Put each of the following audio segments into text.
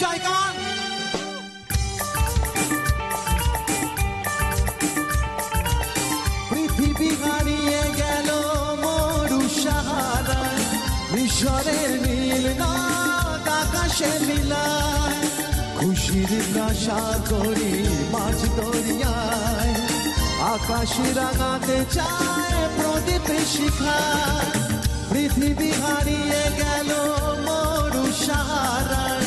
চাই কামান পৃথিবী হারিয়ে গেল মরু সাহারায় মিশরের নীল নদ আকাশে মিলায় খুশির প্রাসাদ করি মাঝ দরিয়ায় আকাশ রাঙাতে চায় প্রদীপ শিখায় পৃথিবী হারিয়ে গেল মরু সাহারায়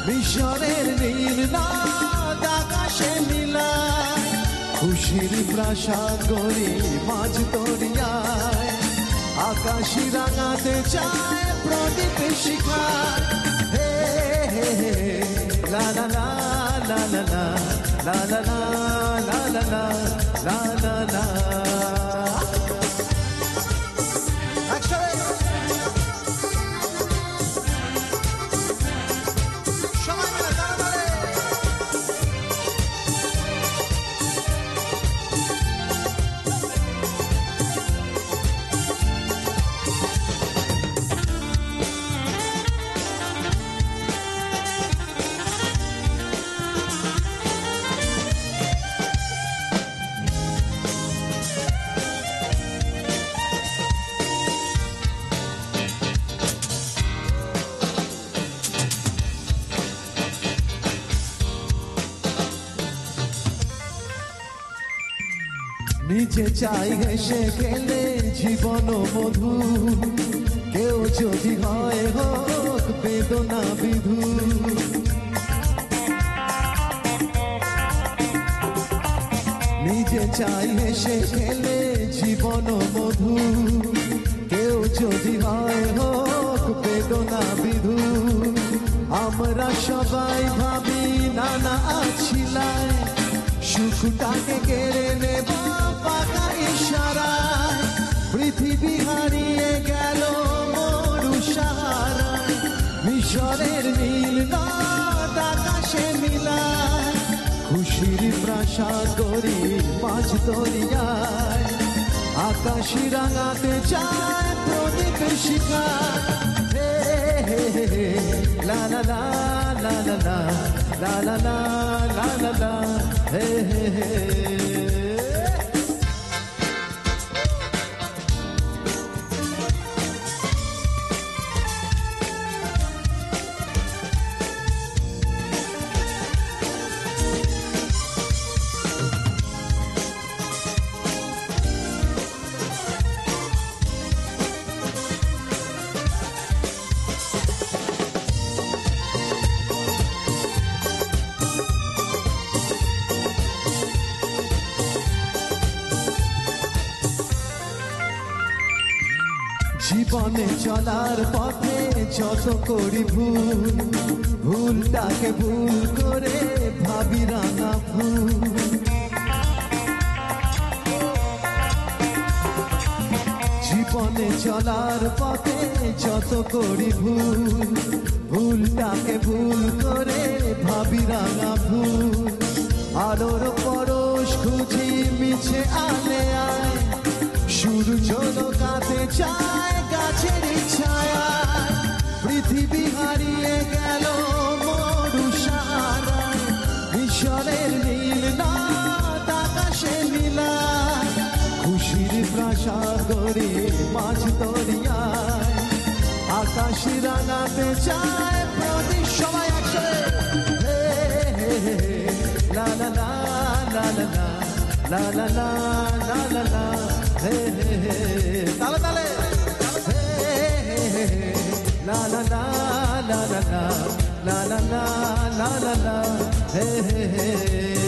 মিশরের নীল নদ আকাশে মিলায় খুশির প্রাসাদ করি মাঝ দরিয়ায় আকাশ রাঙাতে চায় প্রদীপ শিখায় হে হে হে লা লা লা লা লা লা লা লা লা লা লা লা লা লা নিজে চাই হেসে খেলে জীবন মধু কেউ যদি হয় হোক বেদনা বিধু নিজে চাই হেসে খেলে জীবন মধু কেউ যদি হয় হোক বেদনা বিধু আমরা সবাই ভাবি নানা আছিলায় সুখটাকে কেড়ে নেব পাকা ইশারায় পৃথিবী হারিয়ে গেল মরু সাহারায় মিশরের নীল নদ আকাশে মিলায় খুশির প্রাসাদ করি মাঝ দরিয়ায় আকাশ রাঙাতে চায় প্রদীপ শিখায় হে হে হে লা লা লা লা লা লা লা লা লা লা লা হে হে হে জীবনে চলার পথে যত করি ভুল ভুলটাকে ভুল করে ভাবি রাঙা ফুল জীবনে চলার পথে যত করি ভুল ভুলটাকে ভুল করে ভাবি রাঙা ফুল আলোর পরশ খুঁজি মিছে আলে আয় সূর্য লোকাতে চায় গাছের ছায়ায় পৃথিবী হারিয়ে গেল মরু সাহারায় মিশরের নীল নদ আকাশে মিলায় খুশির প্রাসাদ করে মাঝ দরিয়ায় আকাশ রাঙাতে চায় প্রদীপ সবাই একসাথে হে হে হে লা লা লা লা লা লা লা লা লা লা লা হে হে হে তালে তালে হে হে হে লা লা লা লা লা লা লা লা লা লা লা হে হে হে